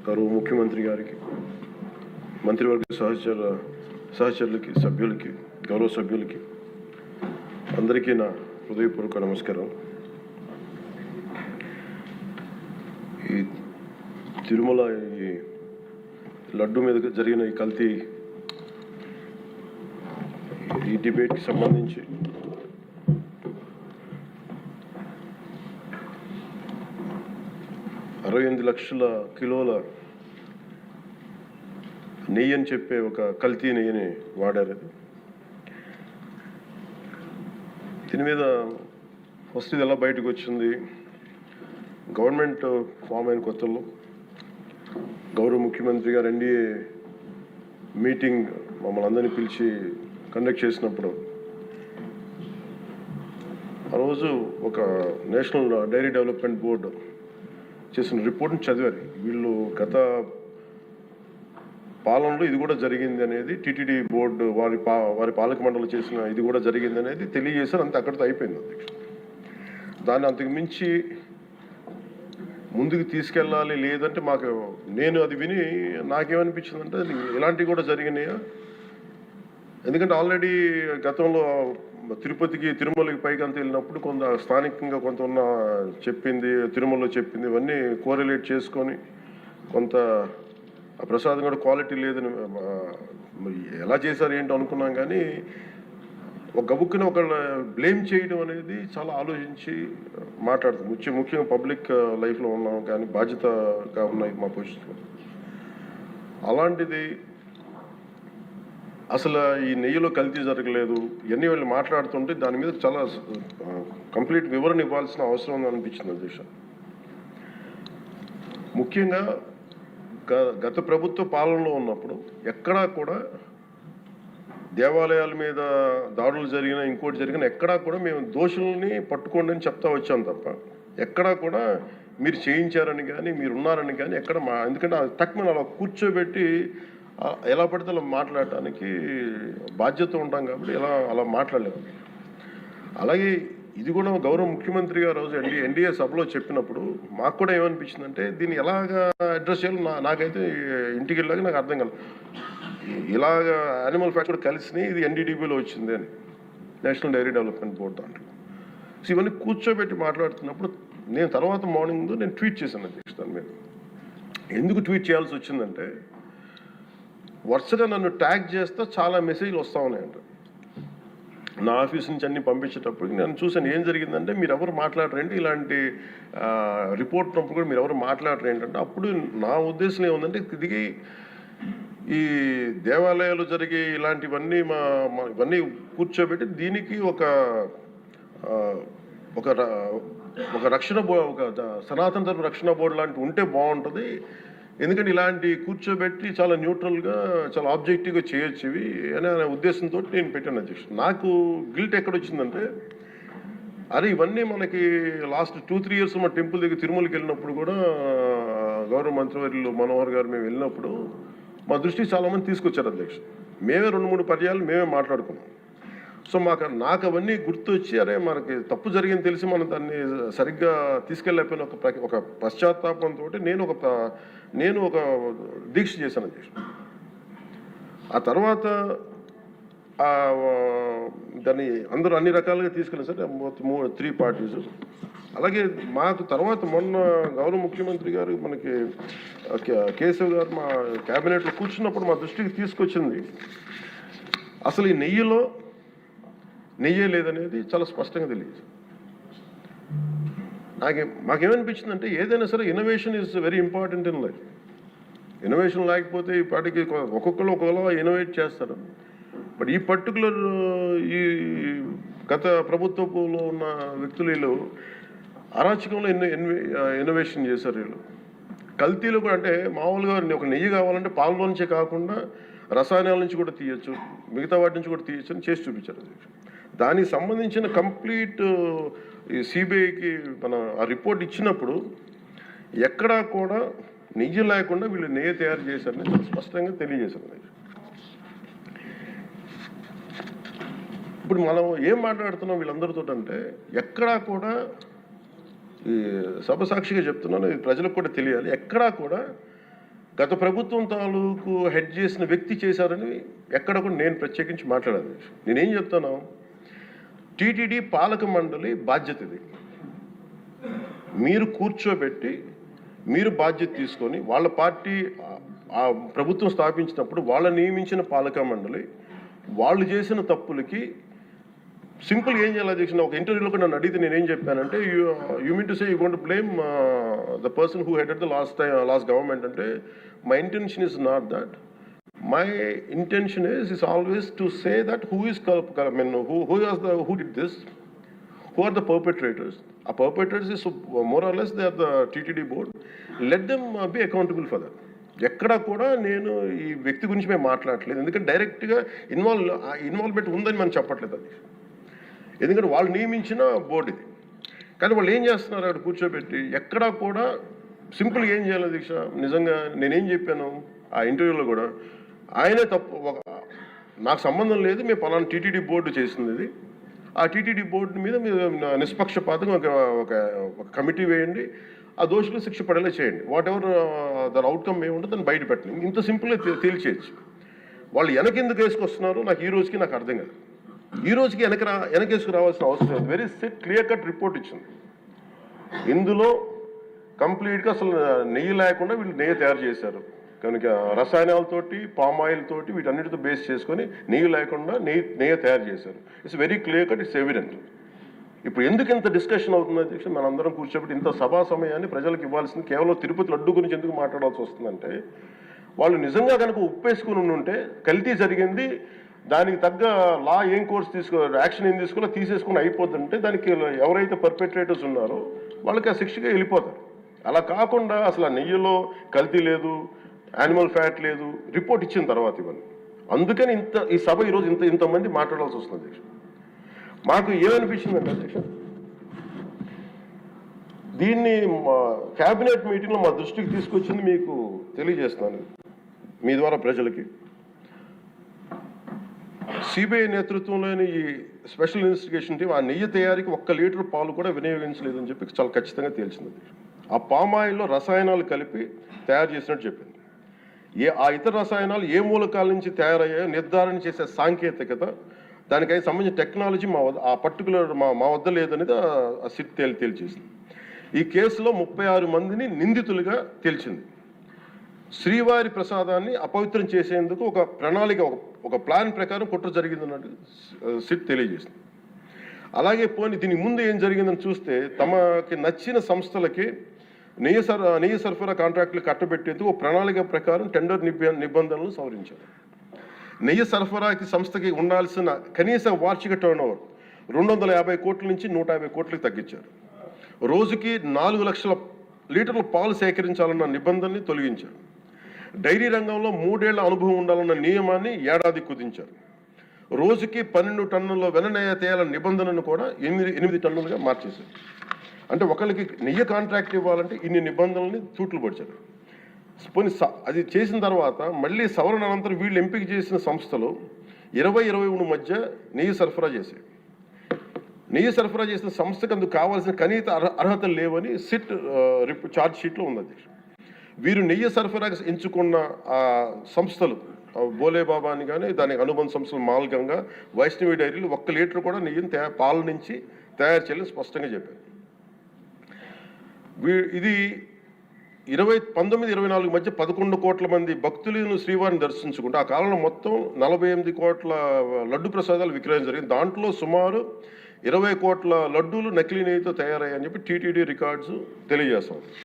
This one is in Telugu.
గౌరవ ముఖ్యమంత్రి గారికి, మంత్రివర్గ సహచరులకి, సభ్యులకి, గౌరవ సభ్యులకి అందరికీ నా హృదయపూర్వక నమస్కారం. ఈ తిరుమల ఈ లడ్డు మీద జరిగిన ఈ కల్తీ ఈ డిబేట్కి సంబంధించి $68 లక్షల కిలోల నెయ్యి అని చెప్పే ఒక కల్తీ నెయ్యిని వాడారు. దీని మీద ఫస్ట్ ఇది ఎలా బయటకు వచ్చింది? గవర్నమెంట్ ఫామ్ అయిన కొత్తలో గౌరవ ముఖ్యమంత్రి గారు ఎన్డీఏ మీటింగ్ మమ్మల్ని అందరినీ పిలిచి కండక్ట్ చేసినప్పుడు ఆ రోజు ఒక నేషనల్ డైరీ డెవలప్మెంట్ బోర్డు చేసిన రిపోర్ట్ని చదివారు. వీళ్ళు గత పాలనలో ఇది కూడా జరిగింది అనేది టీటీడీ బోర్డు వారి పాలక మండలి చేసిన ఇది కూడా జరిగింది అనేది తెలియజేశారు. అంతే, అక్కడితో అయిపోయింది అధ్యక్ష. దాన్ని అంతకు మించి ముందుకు తీసుకెళ్ళాలి. లేదంటే నేను అది విని నాకేమనిపించిందంటే ఇలాంటివి కూడా జరిగినాయా? ఎందుకంటే ఆల్రెడీ గతంలో తిరుమలకి పైకంత వెళ్ళినప్పుడు కొంత స్థానికంగా కొంత చెప్పింది, తిరుమలలో చెప్పింది, ఇవన్నీ కోరిలేట్ చేసుకొని కొంత ఆ ప్రసాదం కూడా క్వాలిటీ లేదని ఎలా చేశారు ఏంటో అనుకున్నాం. కానీ ఒక గబుక్కుని ఒకళ్ళ బ్లేమ్ చేయడం అనేది చాలా ఆలోచించి మాట్లాడుతాం. ముఖ్యంగా పబ్లిక్ లైఫ్లో ఉన్నాం కానీ బాధ్యతగా ఉన్నాయి మా పొజిషన్లో. అలాంటిది అసలు ఈ నెయ్యిలో కల్తీ జరగలేదు ఇవన్నీ వాళ్ళు మాట్లాడుతుంటే దాని మీద చాలా కంప్లీట్ వివరణ ఇవ్వాల్సిన అవసరం ఉంది అనిపించింది అధ్యక్ష. ముఖ్యంగా గత ప్రభుత్వ పాలనలో ఉన్నప్పుడు ఎక్కడా కూడా దేవాలయాల మీద దాడులు జరిగిన ఇంకోటి జరిగిన ఎక్కడా కూడా మేము దోషుల్ని పట్టుకోండి అని చెప్తా వచ్చాం తప్ప ఎక్కడా కూడా మీరు చేయించారని కానీ మీరు ఉన్నారని కానీ ఎక్కడ ఎందుకంటే తక్కువ అలా కూర్చోబెట్టి ఎలా పడితే అలా మాట్లాడటానికి బాధ్యత ఉంటాం కాబట్టి అలా మాట్లాడలేము. అలాగే ఇది కూడా గౌరవ ముఖ్యమంత్రి గారు రోజు ఎన్డీఏ సభలో చెప్పినప్పుడు మాకు కూడా ఏమనిపించిందంటే దీన్ని ఎలాగా అడ్రస్ చేయాలో నాకైతే ఇంటికి వెళ్ళాక నాకు అర్థం కాలేదు. ఇలాగ యానిమల్ ఫ్యాక్ట్ కూడా కలిసి ఇది ఎన్డీడీబీలో వచ్చింది అని నేషనల్ డైరీ డెవలప్మెంట్ బోర్డు దాంట్లో. సో ఇవన్నీ కూర్చోబెట్టి మాట్లాడుతున్నప్పుడు నేను తర్వాత మార్నింగ్ నేను ట్వీట్ చేశాను అధ్యక్ష. దాని మీద ఎందుకు ట్వీట్ చేయాల్సి వచ్చిందంటే వరుసగా నన్ను ట్యాగ్ చేస్తే చాలా మెసేజ్లు వస్తూ ఉన్నాయంట. నా ఆఫీస్ నుంచి అన్ని పంపించేటప్పటికి నేను చూసాను ఏం జరిగిందంటే మీరు ఎవరు మాట్లాడరేంటి, ఇలాంటి రిపోర్ట్ ఉన్నప్పుడు కూడా మీరు ఎవరు మాట్లాడరు ఏంటంటే, అప్పుడు నా ఉద్దేశం ఏముందంటే ఇది ఈ దేవాలయాలు జరిగే ఇలాంటివన్నీ ఇవన్నీ కూర్చోబెట్టి దీనికి ఒక రక్షణ ఒక సనాతన ధర్మ రక్షణ బోర్డు లాంటివి ఉంటే బాగుంటుంది. ఎందుకంటే ఇలాంటి కూర్చోబెట్టి చాలా న్యూట్రల్గా చాలా ఆబ్జెక్టివ్గా చేయొచ్చు ఇవి అనే ఉద్దేశంతో నేను పెట్టాను అధ్యక్ష. నాకు గిల్ట్ ఎక్కడొచ్చిందంటే అరే ఇవన్నీ మనకి లాస్ట్ 2-3 years మా టెంపుల్ దగ్గర తిరుమలకి వెళ్ళినప్పుడు కూడా గౌరవ మంత్రివర్యులు మనోహర్ గారు మేము వెళ్ళినప్పుడు మా దృష్టికి చాలామంది తీసుకొచ్చారు అధ్యక్ష. మేమే 2-3 పర్యాలు మేమే మాట్లాడుకున్నాం. సో నాకు అవన్నీ గుర్తొచ్చి అరే మనకి తప్పు జరిగింది తెలిసి మనం దాన్ని సరిగ్గా తీసుకెళ్ళకపోయిన ఒక పశ్చాత్తాపంతో నేను ఒక దీక్ష చేశాను అధ్యక్ష. ఆ తర్వాత దాన్ని అందరూ అన్ని రకాలుగా తీసుకెళ్ళారు సార్, 3 parties. అలాగే మాకు తర్వాత మొన్న గౌరవ ముఖ్యమంత్రి గారు మనకి కేశవ్ గారు మా క్యాబినెట్లో కూర్చున్నప్పుడు మా దృష్టికి తీసుకొచ్చింది అసలు ఈ నెయ్యిలో నెయ్యే లేదనేది చాలా స్పష్టంగా తెలియదు. మాకేమనిపించిందంటే ఏదైనా సరే innovation is very important in life. Innovation లేకపోతే ఈ పాటికి ఒక్కొక్కరు ఒకలా ఇన్నోవేట్ చేస్తారు. బట్ ఈ పర్టికులర్ ఈ గత ప్రభుత్వంలో ఉన్న వ్యక్తులు వీళ్ళు అరాచకంలో ఇన్నోవేషన్ చేశారు. వీళ్ళు కల్తీలు కూడా అంటే మామూలుగా ఒక నెయ్యి కావాలంటే పాలలో నుంచే కాకుండా రసాయనాల నుంచి కూడా తీయచ్చు, మిగతా వాటి నుంచి కూడా తీయచ్చు అని చేసి చూపించారు. దానికి సంబంధించిన కంప్లీట్ ఈ సిబిఐకి ఆ రిపోర్ట్ ఇచ్చినప్పుడు ఎక్కడా కూడా నెయ్యి లేకుండా వీళ్ళు నెయ్యి తయారు చేశారని చాలా స్పష్టంగా తెలియజేశారు. ఇప్పుడు మనం ఏం మాట్లాడుతున్నాం వీళ్ళందరితో అంటే ఎక్కడా కూడా ఈ సభ సాక్షిగా చెప్తున్నాను, ఇది ప్రజలకు కూడా తెలియాలి, ఎక్కడా కూడా గత ప్రభుత్వం తాలూకు హెడ్ చేసిన వ్యక్తి చేశారని ఎక్కడ కూడా నేను ప్రత్యేకించి మాట్లాడాను. నేనేం చెప్తాను, టీటీడీ పాలక మండలి బాధ్యత ఇది. మీరు కూర్చోబెట్టి మీరు బాధ్యత తీసుకొని వాళ్ళ పార్టీ ఆ ప్రభుత్వం స్థాపించినప్పుడు వాళ్ళ నియమించిన పాలక మండలి వాళ్ళు చేసిన తప్పులకి సింపుల్ ఏం చేయాలి అధ్యక్ష, ఒక ఇంటర్వ్యూలో కూడా నన్ను అడిగితే నేనేం చెప్పానంటే, you mean to say you going to blame the person who headed the last government అంటే, my intention is not that. My intention is always to say that who did this, who are the perpetrators. A perpetrators is more or less they are the TTD board. Let them be accountable for that. ఎక్కడ కూడా నేను ఈ వ్యక్తి గురించి మేము మాట్లాడలేదు, ఎందుకంటే డైరెక్ట్గా ఇన్వాల్వ్మెంట్ ఉందని మనం చెప్పట్లేదు అది, ఎందుకంటే వాళ్ళు నియమించిన బోర్డు ఇది. కానీ వాళ్ళు ఏం చేస్తున్నారు అక్కడ కూర్చోబెట్టి, ఎక్కడా కూడా సింపుల్గా ఏం చేయాలి దీక్ష, నిజంగా నేనేం చెప్పాను ఆ ఇంటర్వ్యూలో కూడా, ఆయనే తప్పు, నాకు సంబంధం లేదు, మేము పలానా టీటీడీ బోర్డు చేసింది ఇది, ఆ టీటీడీ బోర్డు మీద మీరు నిష్పక్షపాతంగా ఒక కమిటీ వేయండి, ఆ దోషులు శిక్ష పడేలా చేయండి, వాట్ ఎవర్ దాని అవుట్కమ్ ఏముంటుందో దాన్ని బయట పెట్టండి, ఇంత సింపుల్గా తేల్చేయచ్చు. వాళ్ళు వెనకెందుకు వేసుకొస్తున్నారు నాకు ఈ రోజుకి నాకు అర్థం కాదు. ఈ రోజుకి వెనకేసుకు రావాల్సిన అవసరం లేదు. వెరీ క్లియర్ కట్ రిపోర్ట్ ఇచ్చింది. ఇందులో కంప్లీట్గా అసలు నెయ్యి లేకుండా వీళ్ళు నెయ్యి తయారు చేశారు కనుక, రసాయనాలతోటి పామ్ ఆయిల్ తోటి వీటన్నిటితో బేస్ చేసుకొని నెయ్యి లేకుండా నెయ్యి తయారు చేశారు. It's very clear cut, it's evident. ఇప్పుడు ఎందుకు ఇంత డిస్కషన్ అవుతుంది అధ్యక్ష, మనందరం కూర్చోబెట్టి ఇంత సభా సమయాన్ని ప్రజలకు ఇవ్వాల్సింది కేవలం తిరుపతి లడ్డు గురించి ఎందుకు మాట్లాడాల్సి వస్తుందంటే, వాళ్ళు నిజంగా కనుక ఉప్పేసుకుని ఉంటే కల్తీ జరిగింది, దానికి తగ్గ లా ఏం కోర్స్ యాక్షన్ ఏం తీసుకోవాలో తీసేసుకుని అయిపోతుంటే, దానికి ఎవరైతే పర్పెట్రేటర్స్ ఉన్నారో వాళ్ళకి ఆ శిక్షగా వెళ్ళిపోతారు. అలా కాకుండా అసలు ఆ నెయ్యిలో కల్తీ లేదు, యానిమల్ ఫ్యాట్ లేదు, రిపోర్ట్ ఇచ్చిన తర్వాత ఇవన్నీ. అందుకని ఈ సభ ఈరోజు ఇంతమంది మాట్లాడాల్సి వస్తుంది అధ్యక్ష. మాకు ఏమనిపించిందంటే అధ్యక్ష, దీన్ని క్యాబినెట్ మీటింగ్లో మా దృష్టికి తీసుకొచ్చింది మీకు తెలియజేస్తున్నాను మీ ద్వారా ప్రజలకి. సిబిఐ నేతృత్వంలోని ఈ స్పెషల్ ఇన్వెస్టిగేషన్ టీం ఆ నెయ్యి తయారీకి 1 లీటర్ పాలు కూడా వినియోగించలేదని చెప్పి చాలా ఖచ్చితంగా తేల్చింది. ఆ పామాయిల్లో రసాయనాలు కలిపి తయారు చేసినట్టు చెప్పింది. ఆ ఇతర రసాయనాలు ఏ మూలకాల నుంచి తయారయ్యాయో నిర్ధారణ చేసే సాంకేతికత, దానికై సంబంధించిన టెక్నాలజీ ఆ పర్టికులర్ మా వద్ద లేదనేది ఆ సిట్ తేల్చేసింది. ఈ కేసులో 36 మందిని నిందితులుగా తేల్చింది. శ్రీవారి ప్రసాదాన్ని అపవిత్రం చేసేందుకు ఒక ప్రణాళిక, ఒక ప్లాన్ ప్రకారం కుట్ర జరిగిందన్నట్టు సిట్ తెలియజేసింది. అలాగే దీని ముందు ఏం జరిగిందని చూస్తే, తమకి నచ్చిన సంస్థలకి నెయ్యి సరఫరా కాంట్రాక్టులు కట్టబెట్టేందుకు ఒక ప్రణాళిక ప్రకారం టెండర్ నిబంధనలు సవరించారు. నెయ్యి సరఫరాకి సంస్థకి ఉండాల్సిన కనీస వార్షిక టర్నోవర్ 250 కోట్ల నుంచి 150 కోట్లకు తగ్గించారు. రోజుకి 4 లక్షల లీటర్ల పాలు సేకరించాలన్న నిబంధనని తొలగించారు. డైరీ రంగంలో 3 ఏళ్ల అనుభవం ఉండాలన్న నియమాన్ని ఏడాది కుదించారు. రోజుకి 12 టన్నుల వెన్నెయ్య తేయాలన్న నిబంధనను కూడా 8 టన్నులుగా మార్చేశారు. అంటే ఒకరికి నెయ్యి కాంట్రాక్ట్ ఇవ్వాలంటే ఇన్ని నిబంధనల్ని తూట్లు పొడిచారు. అది చేసిన తర్వాత మళ్ళీ సవరణ అనంతరం వీళ్ళు ఎంపిక చేసిన సంస్థలు 20-23 మధ్య నెయ్యి సరఫరా చేశాయి. నెయ్యి సరఫరా చేసిన సంస్థకు అందుకు కావాల్సిన కనీస అర్హతలు లేవని సిట్ ఛార్జ్ షీట్లో ఉంది. వీరు నెయ్యి సరఫరా ఎంచుకున్న సంస్థలు బోలేబాబా అని కానీ దానికి అనుబంధ సంస్థలు మాల్గంగా, వైష్ణవి డైరీలు 1 లీటర్ కూడా నెయ్యిని పాల నుంచి తయారు చేయాలని స్పష్టంగా చెప్పారు. ఇది 1924 మధ్య 11 కోట్ల మంది భక్తులను శ్రీవారిని దర్శించుకుంటే ఆ కాలంలో మొత్తం 48 కోట్ల లడ్డు ప్రసాదాలు విక్రయం జరిగింది. దాంట్లో సుమారు 20 కోట్ల లడ్డూలు నకిలీ నెయ్యితో తయారయ్యాయని చెప్పి టీటీడీ రికార్డ్స్ తెలియజేస్తాం.